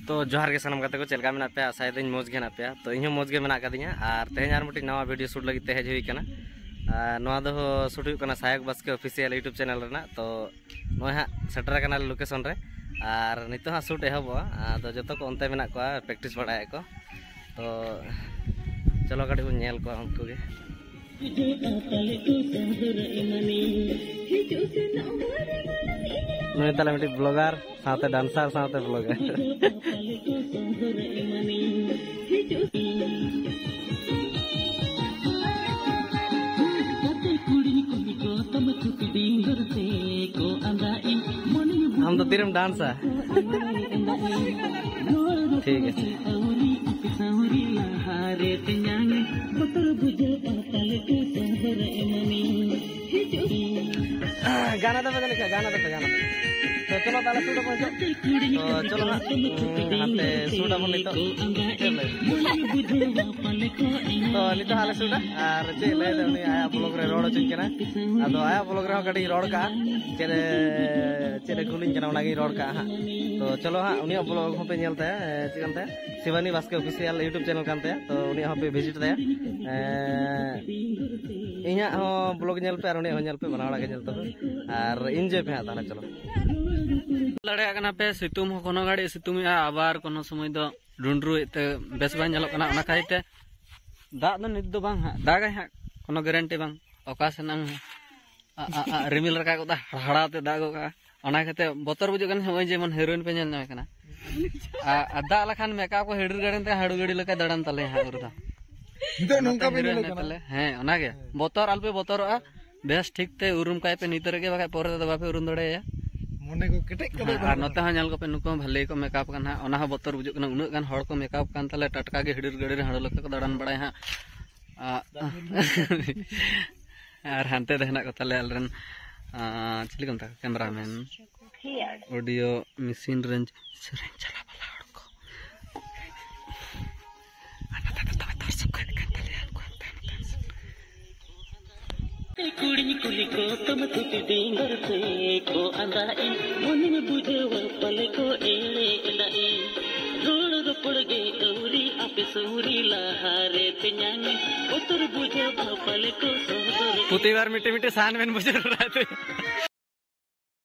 तो जोहार के सनम गाते को चलका मेना पे आशा दिन मौज गे ना पे तो इन मौज गे मेना कदिया और तेज आर मिट्टी नवा वीडियो शूट लगी तेज हुई कना नवा दो शूट हुई कना सायक Baske official YouTube channel Raina तो नोय हा सेटर कना लोकेशन रे और नितो हा शूट एहबो तो जतो को अंते मेना को प्रैक्टिस बड़ाय को तो चलो गाड़ी को नेल को उनको गे नोय ताला मिट्टी ब्लॉगर साथे डांसर साथे ब्लॉगर हम तो तीरम डांस है ठीक है गाना तो बजा लिखा गाना तो बजाना तो चलो ताला सूट पहुंचो तो चलो हाते सूट अपन नितो तो नितो हाले सूट और चे ले दे उनी आया ब्लॉग रे रोड चिन केना अदो आया ब्लॉग रे कडी रोड का चेले चेले कुलिन केना उनागी रोड का तो चलो हा उनी ब्लॉग हो पे नेलते चिकनते Shivani Baske official YouTube channel कानते तो उनी हो पे विजिट दे इन्या हो ब्लॉग नेल पे और उनी हो नेल पे बनावड़ा के नेलते और एंजॉय पे ताला चलो लड़े कना पे सितुम हो कोनो गाड़ी सितुम आबार कोनो समय दो डुंड्रु ते बेस बाय नेलो कना ओना खाइते दाग दो नित दो बांग दागाय हा कोनो गारंटी बांग ओका सनम रिमिल रका को हड़ाते दागो का ओना खाते बोतर बुजु कन होय जेमन हीरोइन पे नेल नामे कना दाग लखान मेकअप को हेडर गाड़ी ते हाडू गाड़ी लका दड़न तले हा उरदा नितो नोंका पे नेल कना हैं ओना के बोतर अल्पे बोतरआ बेस ठीक ते उरुम काय पे नितर के बाका पोरे दो बापे उरुम दड़े मने को केटे कबे और नते हा नेल को पे नुको भले को मेकअप कना ओना हा बोतर बुजु कना उना गान हड़ को मेकअप कान तले टटका के हिडर गड़ी रे हाडो लका को दड़न बड़ाय हा और हानते देहना को तले अलरन चिली को ता कैमरामैन ऑडियो मशीन रेंज सेरेन चला वाला हड़ को अनता तो तमे दर्शक को कान तले को कुड़ी कुली को तुम तुती डिंगर से को अंदाई मन में बुझे वो पल को एले एलाई रोड रो पड़ गए औरी आपे सूरी लहारे तिन्यानी उतर बुझे वो पल को सोदर पुती बार मिटे मिटे सहन में बुझे रहते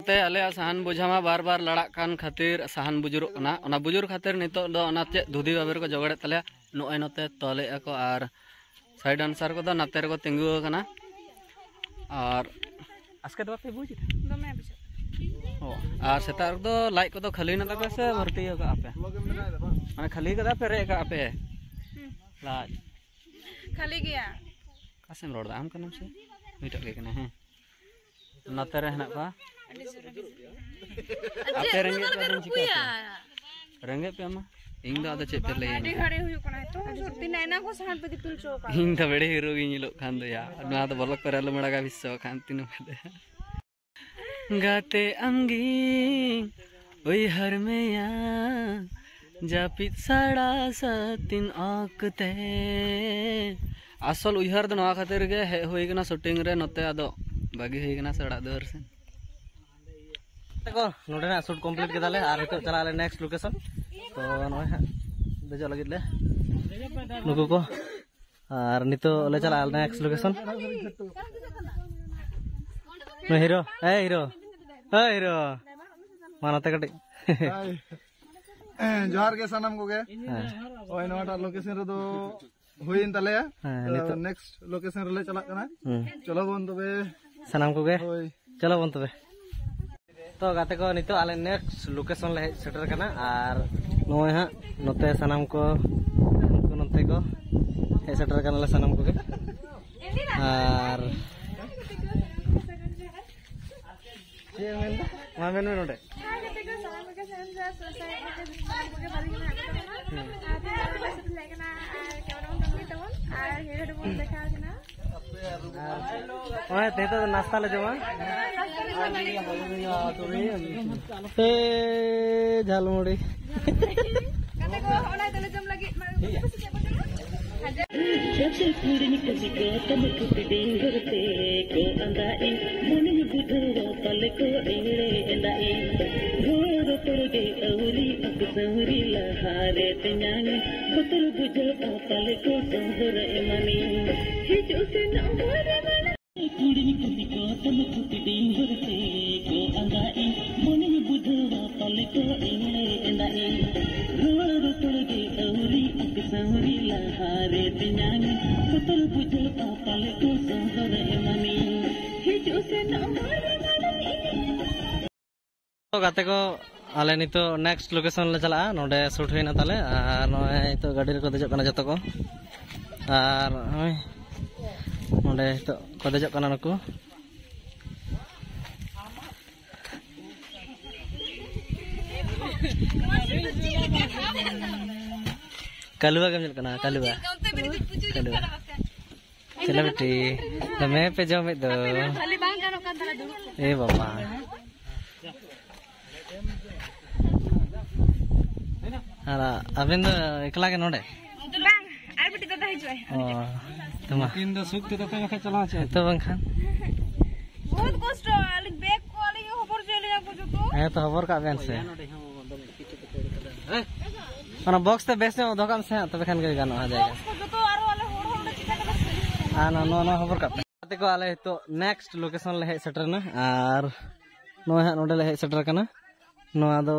ते अले सहन बुझामा बार बार लड़ा कान खातिर सहन बुजुर ना ओना बुजुर खातिर नितो दो ओना चे धुदी बाबर को जगड़े तले नोय नते तले को आर साइड आंसर को दो नते को तिंगु कना और आजके दवा पे बुझी दमे बुझो ओ और सेतार दो लाइक को दो खाली ना तबे से भर्ती हो का पे माने खाली कदा पे रे का पे लाज खाली गया कासेम रोड आम कनम से मिट के कने है नते रे हना का आपे रंगे पे अमा इंग दा चे पे ले आडी घड़ी हुई कोना तो सुरती नैना को सहन पे दिपिल चोका इंग दा बड़े हीरो गी लो खान दो या ना तो बलक करे लो मड़ा का विश्व खान तीन पे गाते अंगी ओई हर में या जापित साड़ा सतिन आकते असल उहर द नवा खातिर गे हे होई गना शूटिंग रे नते आदो बागी होई गना सड़ा दर से देखो नोडे शूट कंप्लीट केदाले और हितो चला ले नेक्स्ट लोकेशन तो नोय हा देजो लगित ले नुको को और नितो ले चला नेक्स्ट लोकेशन नो हीरो ए हीरो मानते कटे जोहार के सनम को गे ओय नोटा लोकेशन रे दो होइन तले नितो नेक्स्ट लोकेशन रे ले चला कना चलो बन तबे सनम को गे चलो बन तबे तो गाते को नितो आले नेक्स्ट लोकेशन ले सेटर कना और नोय हा नोते सनम को नोते को हे सेटर कना ले सनम को गे और ये मेंदा मामेन में नोटे ओए ते तो नाश्ता ले जमा ते झालमुड़ी को पड़गे अवरी अकसवरी लहारे तन्यान पुतल बुझो पाले को संहर मनी हिजो से न मारे वाला कुड़ी कुड़ी को तम कुटी डिंगर से को अंगाई मन बुझो पाले को एले एंदाई रोड़ पड़गे अवरी अकसवरी लहारे तन्यान पुतल बुझो पाले को संहर मनी हिजो से न मारे वाला तो गाते को आले नितो नेक्स्ट लोकेशन ले चला नोडे शूट होइना ताले आर नय तो गाड़ी रे को देजो कना जतो को आर नय नोडे तो को देजो कना नको कलुआ के मिल कना कलुआ चलो बेटी तो मैं पे जाओ में दो ए बाबा ᱟᱨ ᱟᱵᱮᱱ ᱫᱚ ᱮᱠᱞᱟ ᱜᱮ ᱱᱚᱰᱮ ᱵᱟᱝ ᱟᱨ ᱵᱤᱴᱤ ᱫᱟᱫᱟ ᱦᱤᱡᱩᱜᱼᱟᱭ ᱛᱚᱢᱟ ᱤᱧ ᱫᱚ ᱥᱩᱠ ᱛᱮ ᱫᱟᱠᱟ ᱠᱷᱟ ᱪᱟᱞᱟᱣ ᱪᱮ ᱛᱚ ᱵᱟᱝᱠᱷᱟᱱ बहुत कष्ट आलिक बैग को आलिक खबर चले जा को तो ᱦᱮᱸ ᱛᱚ खबर ᱠᱟᱜ ᱵᱮᱱ ᱥᱮ ᱚᱱᱟ ᱵᱚᱠᱥ ᱛᱮ ᱵᱮᱥ ᱧᱚᱜ ᱫᱚᱠᱟᱱ ᱥᱮ ᱛᱚᱵᱮ ᱠᱷᱟᱱ ᱜᱮ ᱜᱟᱱᱚᱜᱼᱟ ᱡᱟᱭᱜᱟ तो आरो वाले होड़ होड़ चिता का ᱟᱨ ᱱᱚᱣᱟ खबर ᱠᱟᱜ ᱯᱮ ᱛᱮ ᱠᱚ ᱟᱞᱮ ᱛᱚ ᱱᱮᱠᱥᱴ ᱞᱳᱠᱮᱥᱚᱱ ᱞᱮ ᱦᱮᱡ ᱥᱮᱴᱮᱨᱱᱟ ᱟᱨ ᱱᱚᱣᱟ ᱦᱟᱸᱜ ᱱᱚᱰᱮ ᱞᱮ ᱦᱮᱡ ᱥᱮᱴᱮर ᱠᱟᱱᱟ नोआ दो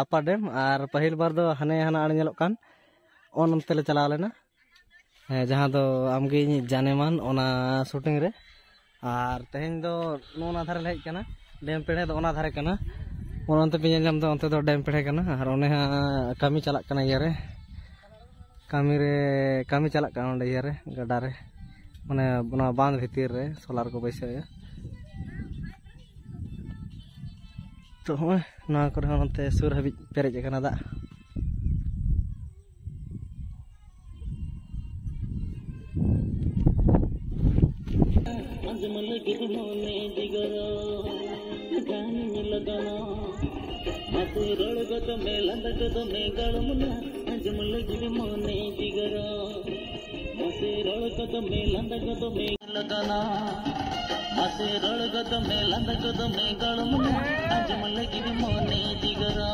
आपा डेम और पहिल बार दो हने हना आड़े नेलोक कान ओन अंते ले चला लेना जहां दो आमगे जानेमान ओना शूटिंग रे और तेहेन दो नोना धारे ले कना डेम पेड़े दो ओना धारे कना ओन अंते पे नेलम दो अंते दो डेम पेड़े कना और ओने कामी चलाक कना यारे कामी चलाक कना ओंडे यारे गडा रे माने ओना बांध भीतर रे सोलार को बैसे तो हमें ना करे नते सुर हाबि पेरेज कना दा अजमल गिरमो ने दिगरो गान में लगाना मातु रळगत में लंदगत में गळमुना अजमल गिरमो ने दिगरो मासे रळगत में लंदगत में लगाना मासे रळगत में लंदगत में गळमुना अजमल गिरमो ने दिगरो